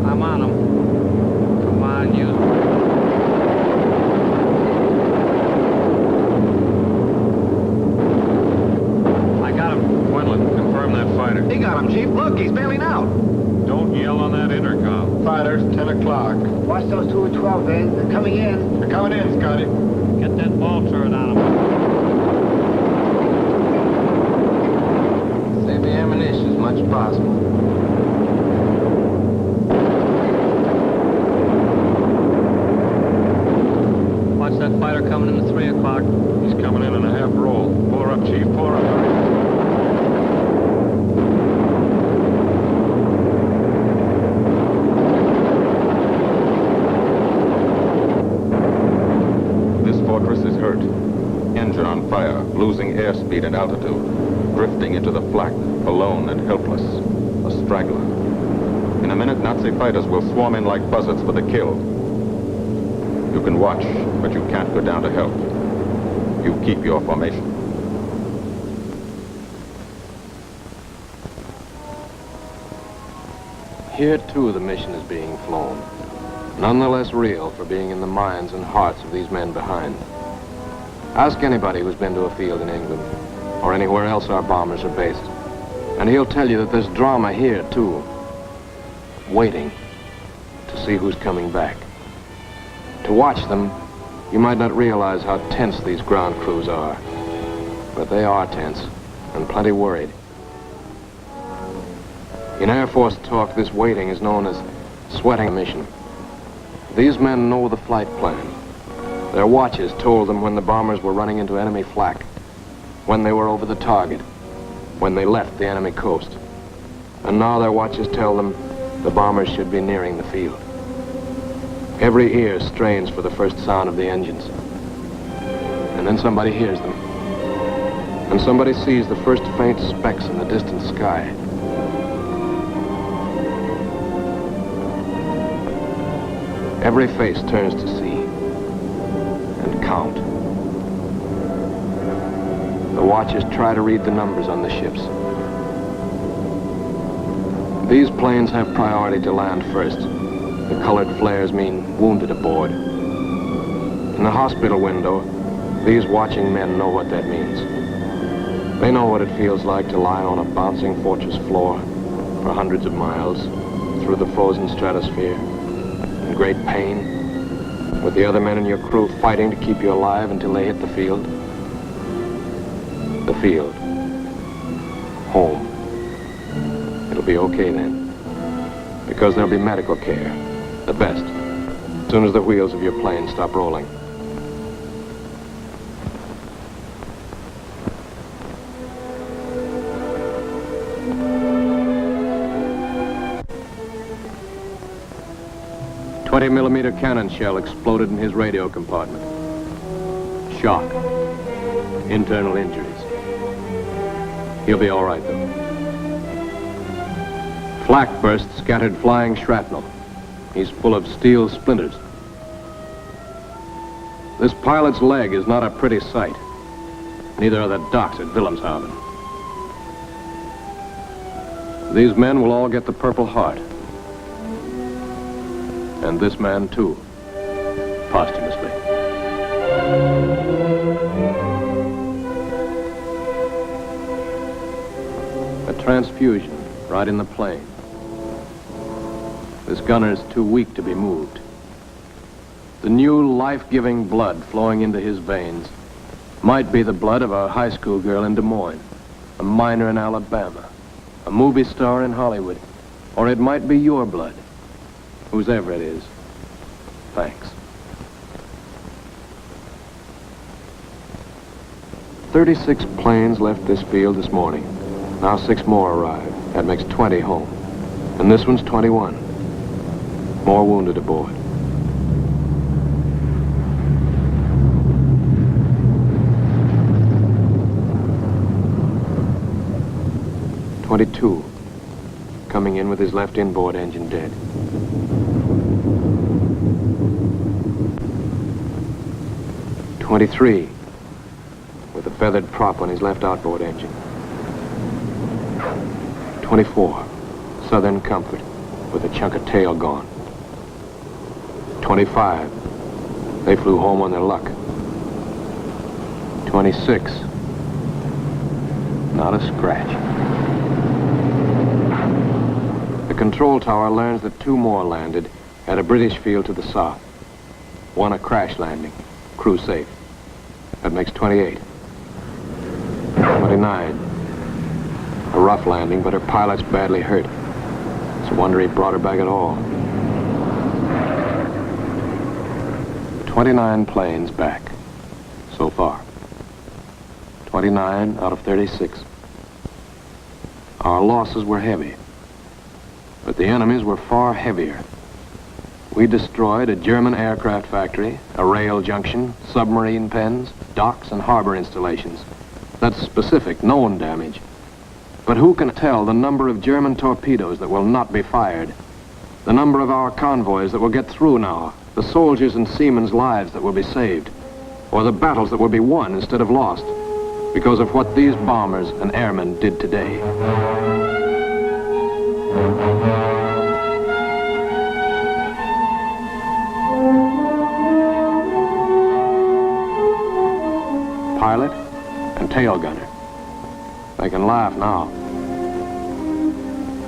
[SPEAKER 8] I'm on him. Come on, you. I got him.
[SPEAKER 11] Quinlan, confirm that fighter.
[SPEAKER 3] He got him, Chief. Look, he's bailing out.
[SPEAKER 11] Don't yell on that intercom.
[SPEAKER 3] Fighters, 10 o'clock.
[SPEAKER 10] Watch those 2 at 12, Ben. They're coming in.
[SPEAKER 3] They're coming in, Scotty.
[SPEAKER 8] Get that ball turret on him.
[SPEAKER 3] Save the ammunition as much as possible.
[SPEAKER 8] Watch that fighter coming in at 3 o'clock.
[SPEAKER 11] He's coming in a half roll. Pull her up, Chief. Pull her up.
[SPEAKER 12] This fortress is hurt. Engine on fire, losing airspeed and altitude, drifting into the flak, alone and helpless, a straggler. In a minute, Nazi fighters will swarm in like buzzards for the kill. You can watch, but you can't go down to help. You keep your formation.
[SPEAKER 14] Here, too, the mission is being flown. None the less real for being in the minds and hearts of these men behind. Ask anybody who's been to a field in England, or anywhere else our bombers are based, and he'll tell you that there's drama here, too. Waiting to see who's coming back. To watch them, you might not realize how tense these ground crews are. But they are tense, and plenty worried. In Air Force talk, this waiting is known as sweating a mission. These men know the flight plan. Their watches told them when the bombers were running into enemy flak, when they were over the target, when they left the enemy coast. And now their watches tell them the bombers should be nearing the field. Every ear strains for the first sound of the engines. And then somebody hears them. And somebody sees the first faint specks in the distant sky. Every face turns to see and count. The watchers try to read the numbers on the ships. These planes have priority to land first. The colored flares mean wounded aboard. In the hospital window, these watching men know what that means. They know what it feels like to lie on a bouncing fortress floor for hundreds of miles through the frozen stratosphere in great pain, with the other men in your crew fighting to keep you alive until they hit the field. The field. Home. It'll be okay then, because there'll be medical care. The best, as soon as the wheels of your plane stop rolling. .20-millimeter cannon shell exploded in his radio compartment. Shock. Internal injuries. He'll be all right, though. Flak burst scattered flying shrapnel. He's full of steel splinters. This pilot's leg is not a pretty sight. Neither are the docks at Wilhelmshaven. These men will all get the Purple Heart. And this man, too, posthumously. transfusion right in the plane. This gunner's too weak to be moved. The new life-giving blood flowing into his veins might be the blood of a high school girl in Des Moines, a miner in Alabama, a movie star in Hollywood, or it might be your blood, whosever it is. Thanks. 36 planes left this field this morning. Now 6 more arrived. That makes 20 home. And this one's 21. More wounded aboard. .22, coming in with his left inboard engine dead. .23, with a feathered prop on his left outboard engine. 24, Southern Comfort, with a chunk of tail gone. 25, they flew home on their luck. 26, not a scratch. The control tower learns that 2 more landed at a British field to the south. 1 a crash landing, crew safe. That makes 28. 29. A rough landing, but her pilot's badly hurt. It's a wonder he brought her back at all. 29 planes back, so far. 29 out of 36. Our losses were heavy, but the enemy's were far heavier. We destroyed a German aircraft factory, a rail junction, submarine pens, docks, and harbor installations. That's specific, known damage. But who can tell the number of German torpedoes that will not be fired? The number of our convoys that will get through now? The soldiers' and seamen's lives that will be saved? Or the battles that will be won instead of lost because of what these bombers and airmen did today? Pilot and tail gunner. They can laugh now.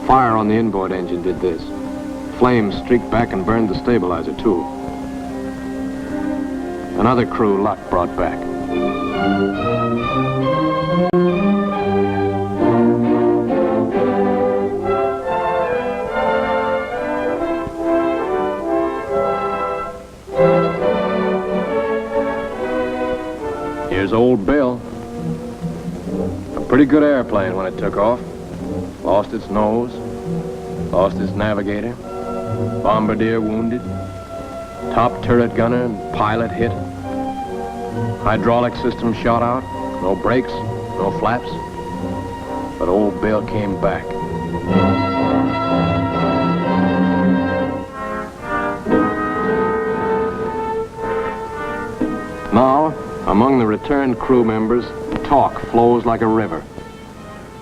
[SPEAKER 14] Fire on the inboard engine did this. Flames streaked back and burned the stabilizer, too. Another crew luck brought back. Here's old Bill. A pretty good airplane when it took off. Lost its nose, lost its navigator, bombardier wounded, top turret gunner and pilot hit, hydraulic system shot out, no brakes, no flaps, but old Bill came back. Now, among the returned crew members, talk flows like a river,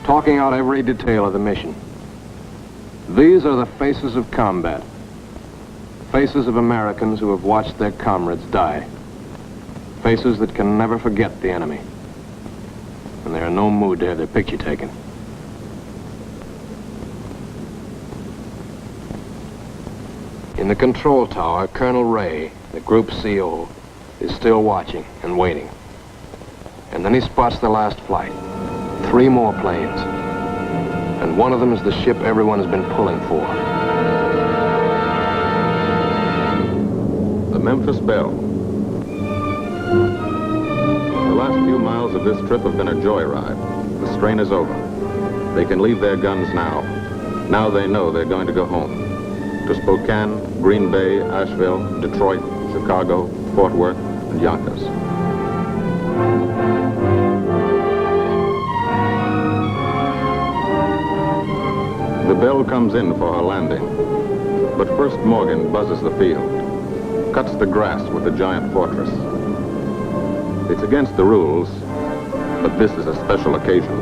[SPEAKER 14] talking out every detail of the mission. These are the faces of combat, faces of Americans who have watched their comrades die, faces that can never forget the enemy, and they're in no mood to have their picture taken. In the control tower, Colonel Ray, the group CO, is still watching and waiting. And then he spots the last flight. 3 more planes. And one of them is the ship everyone has been pulling for.
[SPEAKER 12] The Memphis Belle. The last few miles of this trip have been a joyride. The strain is over. They can leave their guns now. Now they know they're going to go home. To Spokane, Green Bay, Asheville, Detroit, Chicago, Fort Worth, and Yonkers. The bell comes in for her landing. But first Morgan buzzes the field, cuts the grass with the giant fortress. It's against the rules, but this is a special occasion.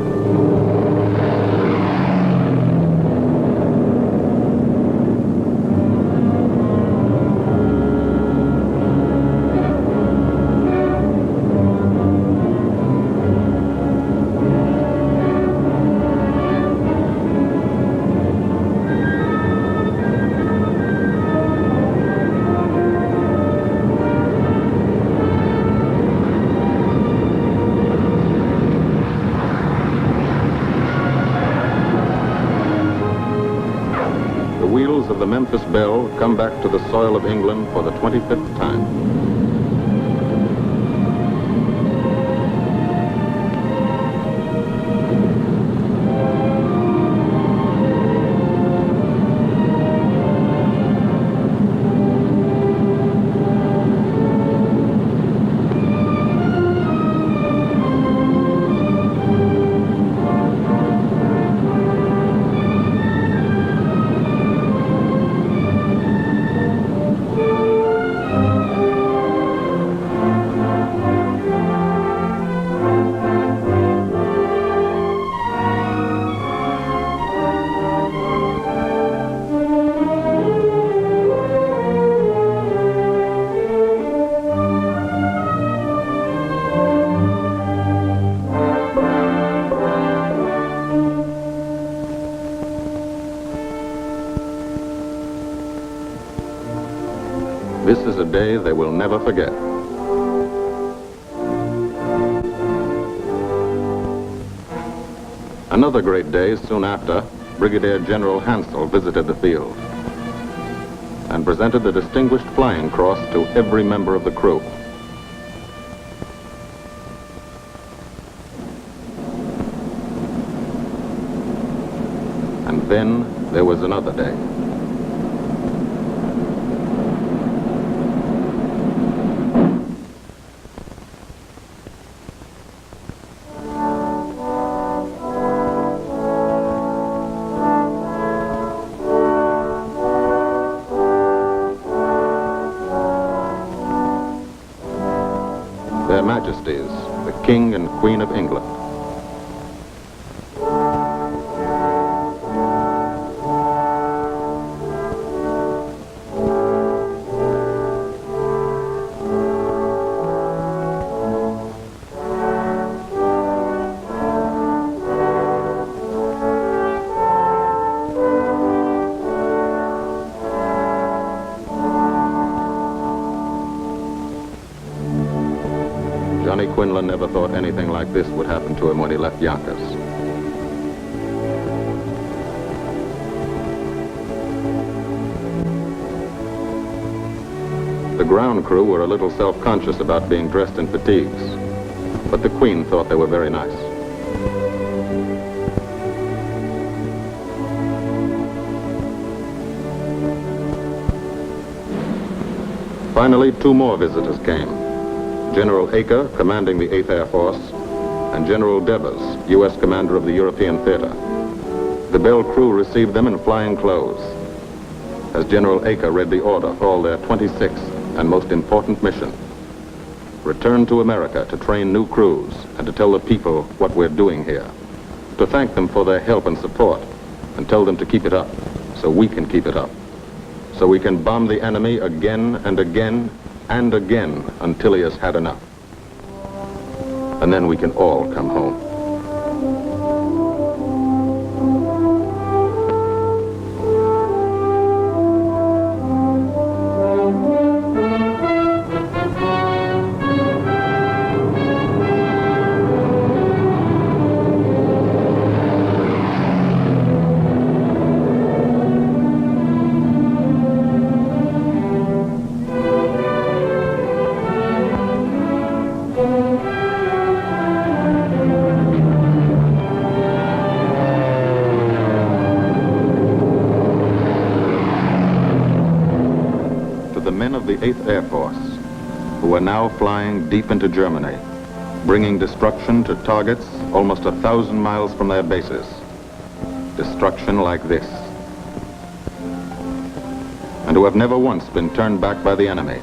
[SPEAKER 12] the Memphis Belle come back to the soil of England for the 25th time. This is a day they will never forget. Another great day soon after, Brigadier General Hansel visited the field and presented the Distinguished Flying Cross to every member of the crew. And then there was another day. Their Majesties, the King and Queen of England. Johnny Quinlan never thought anything like this would happen to him when he left Yonkers. The ground crew were a little self-conscious about being dressed in fatigues, but the Queen thought they were very nice. Finally, two more visitors came. General Acre, commanding the 8th Air Force, and General Devers, U.S. commander of the European Theater. The Belle crew received them in flying clothes. As General Acre read the order for their 26th and most important mission, return to America to train new crews and to tell the people what we're doing here, to thank them for their help and support, and tell them to keep it up so we can keep it up, so we can bomb the enemy again and again and again until he has had enough. And then we can all come home. The 8th Air Force, who are now flying deep into Germany, bringing destruction to targets almost 1,000 miles from their bases. Destruction like this. And who have never once been turned back by the enemy.